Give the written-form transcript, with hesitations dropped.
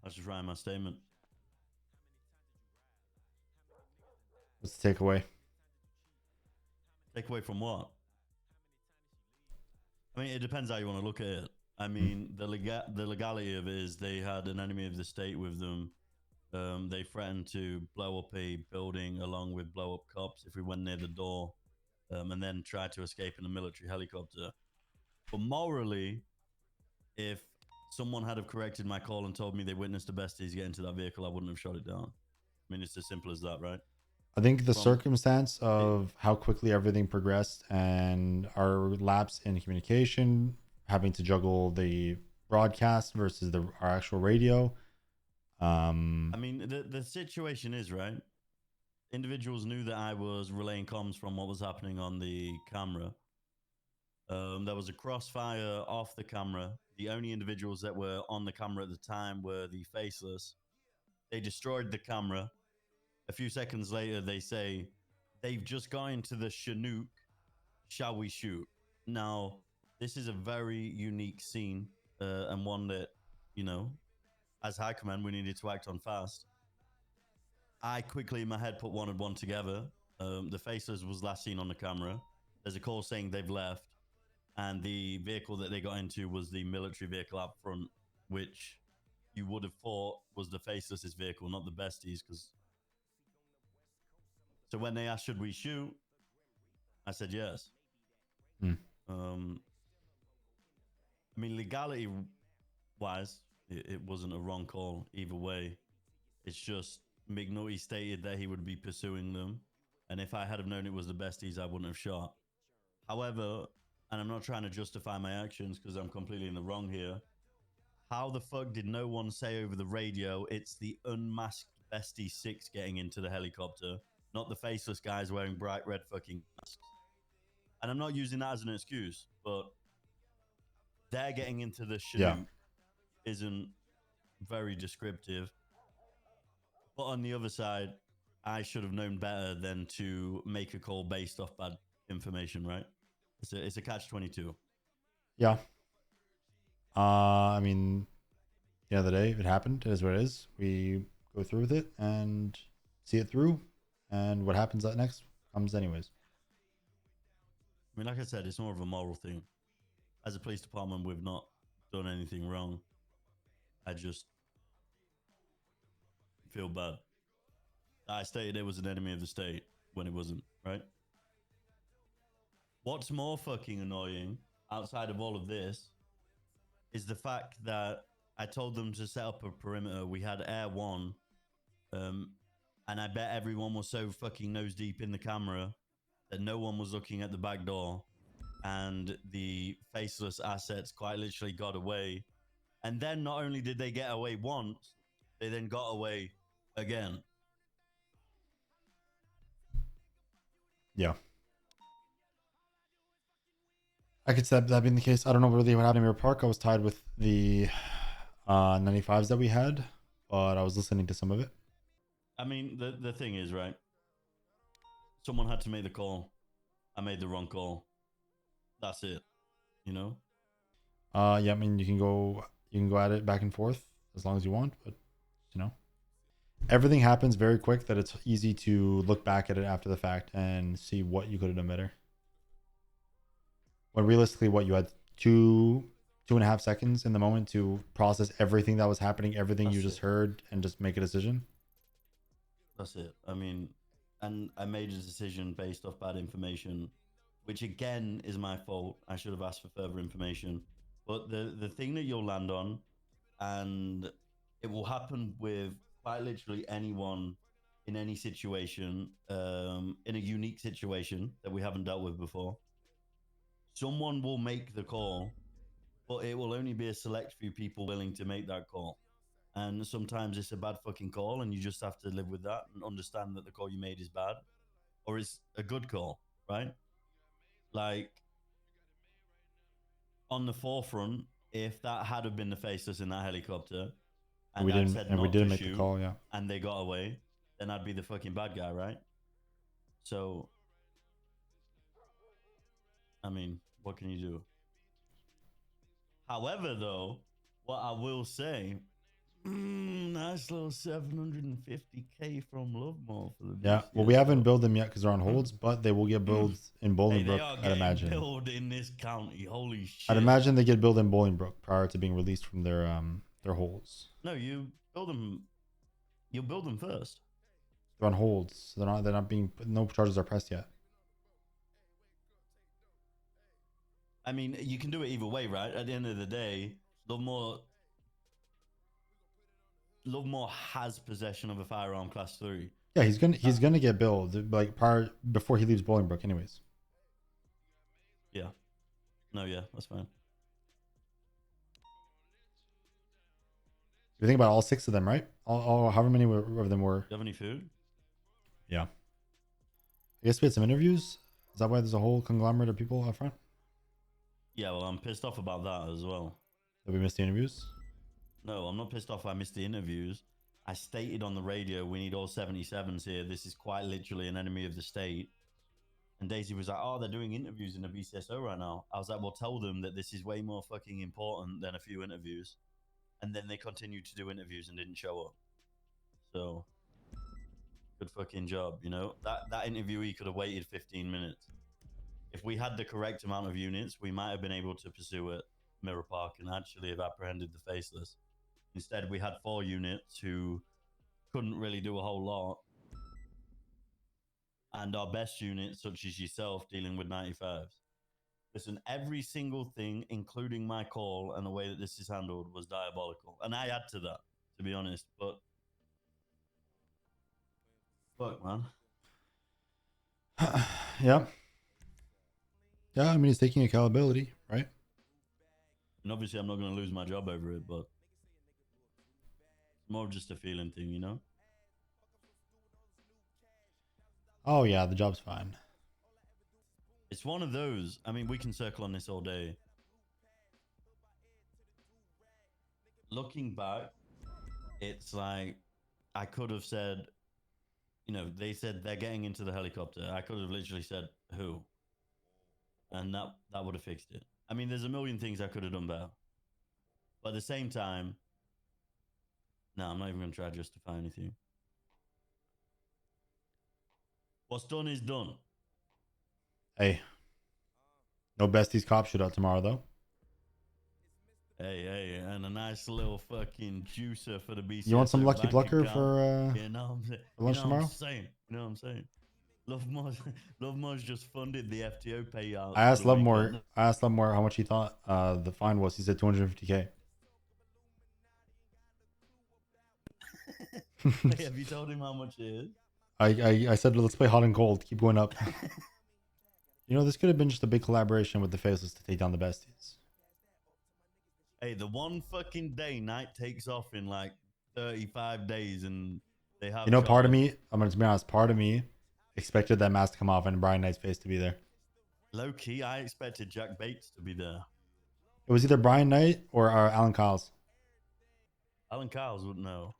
I was just writing my statement. What's the takeaway? Take away from what? I mean, it depends how you want to look at it. I Hmm. mean, the legality of it is they had an enemy of the state with them. They threatened to blow up a building along with blow up cops if we went near the door, and then tried to escape in a military helicopter. But morally, if someone had have corrected my call and told me they witnessed the besties get into that vehicle, I wouldn't have shot it down. I mean, it's as simple as that, right? I think the From circumstance it, of how quickly everything progressed and our lapse in communication, having to juggle the broadcast versus our actual radio. I mean, the situation is right. Individuals knew that I was relaying comms from what was happening on the camera. There was a crossfire off the camera. The only individuals that were on the camera at the time were the Faceless. They destroyed the camera. A few seconds later, they say, they've just got into the Chinook. Shall we shoot? Now, this is a very unique scene and one that, you know, as High Command, we needed to act on fast. I quickly in my head put one and one together. The Faceless was last seen on the camera. There's a call saying they've left, and the vehicle that they got into was the military vehicle up front, which you would have thought was the Faceless's vehicle, not the besties. Because so when they asked should we shoot, I said yes. Hmm. Um, I mean, legality wise, it wasn't a wrong call either way. It's just McNulty stated that he would be pursuing them, and if I had have known it was the besties, I wouldn't have shot. However, and I'm not trying to justify my actions because I'm completely in the wrong here. How the fuck did no one say over the radio it's the unmasked bestie six getting into the helicopter, not the faceless guys wearing bright red fucking masks? And I'm not using that as an excuse, but they're getting into the Yeah. Chinook isn't very descriptive. But on the other side, I should have known better than to make a call based off bad information, right? It's a catch 22. Yeah. I mean, at the end of the day, if it happened, it is what it is. We go through with it and see it through, and what happens next comes anyways. I mean, like I said, it's more of a moral thing. As a police department, we've not done anything wrong. I just feel bad. I stated it was an enemy of the state when it wasn't, right? What's more fucking annoying outside of all of this is the fact that I told them to set up a perimeter. We had Air One, um, and I bet everyone was so fucking nose deep in the camera that no one was looking at the back door, and the faceless assets quite literally got away. And then not only did they get away once, they then got away again. Yeah. I could say that being the case. I don't know really what happened in Mirror Park. I was tied with the 95s that we had, but I was listening to some of it. I mean, the thing is, right? Someone had to make the call. I made the wrong call. That's it. You know? Yeah, I mean you can go at it back and forth as long as you want, but you know, everything happens very quick that it's easy to look back at it after the fact and see what you could have done better. When realistically, what you had 2.5 seconds in the moment to process everything that was happening, everything you That's just it. heard, and just make a decision. That's it. I mean, and I made a decision based off bad information, which again is my fault. I should have asked for further information. But the thing that you'll land on, and it will happen with quite literally anyone in any situation, in a unique situation that we haven't dealt with before. Someone will make the call, but it will only be a select few people willing to make that call. And sometimes it's a bad fucking call, and you just have to live with that and understand that the call you made is bad or it's a good call, right? Like on the forefront, if that had have been the faceless in that helicopter And and we I'd didn't, said and we not to didn't make the shoot call. Yeah. and they got away, then I'd be the fucking bad guy, right? So, I mean, what can you do? However, though, what I will say Nice little 750k from Lovemore for the Yeah. Well, BCS we haven't though. built them yet because they're on holds, but they will get built in Hey, they Bolingbrook. are I'd getting imagine. built in this county. Holy I'd shit! imagine they get built in Bolingbrook prior to being released from their holds. No, you build them. You build them first. They're on holds. So they're not being. No charges are pressed yet. I mean, you can do it either way, right? At the end of the day, Lovemore has possession of a firearm class 3. Yeah, he's gonna get billed like prior before he leaves Bolingbrook, anyways. Yeah. No, yeah, that's fine. You think about all 6 of them, right? All however many of them were. Do you have any food? Yeah. I guess we had some interviews. Is that why there's a whole conglomerate of people up front? Yeah, well, I'm pissed off about that as well. That we missed the interviews? No, I'm not pissed off I missed the interviews. I stated on the radio, we need all 77s here. This is quite literally an enemy of the state. And Daisy was like, oh, they're doing interviews in the BCSO right now. I was like, well, tell them that this is way more fucking important than a few interviews. And then they continued to do interviews and didn't show up. So, good fucking job, you know? That interviewee could have waited 15 minutes. If we had the correct amount of units, we might have been able to pursue it, Mirror Park, and actually have apprehended the Faceless. Instead, we had 4 units who couldn't really do a whole lot. And our best units, such as yourself, dealing with 95s. Listen, every single thing, including my call and the way that this is handled, was diabolical. And I add to that, to be honest. But fuck, man. Yeah. Yeah, I mean, he's taking accountability, right? And obviously, I'm not going to lose my job over it, but it's more just a feeling thing, you know? Oh, yeah, the job's fine. It's one of those. I mean, we can circle on this all day. Looking back, it's like I could have said, you know, they said they're getting into the helicopter. I could have literally said, who? And that would have fixed it. I mean, there's a million things I could have done better. But at the same time, no, I'm not even going to try to justify anything. What's done is done. Hey, no besties cop shootout tomorrow, though. Hey, and a nice little fucking juicer for the BCS. You want some lucky bank plucker account. for You know for lunch tomorrow? You know what I'm saying? Lovemore's just funded the FTO payout. I asked Lovemore how much he thought the fine was. He said 250K. Hey, have you told him how much it is? I said let's play hot and cold. Keep going up. You know, this could have been just a big collaboration with the Faceless to take down the besties. Hey, the one fucking day Night takes off in like 35 days and they have... You know, part of me, I'm going to be honest, part of me expected that mask to come off and Brian Knight's face to be there. Low key, I expected Jack Bates to be there. It was either Brian Knight or Alan Kyles. Alan Kyles wouldn't know.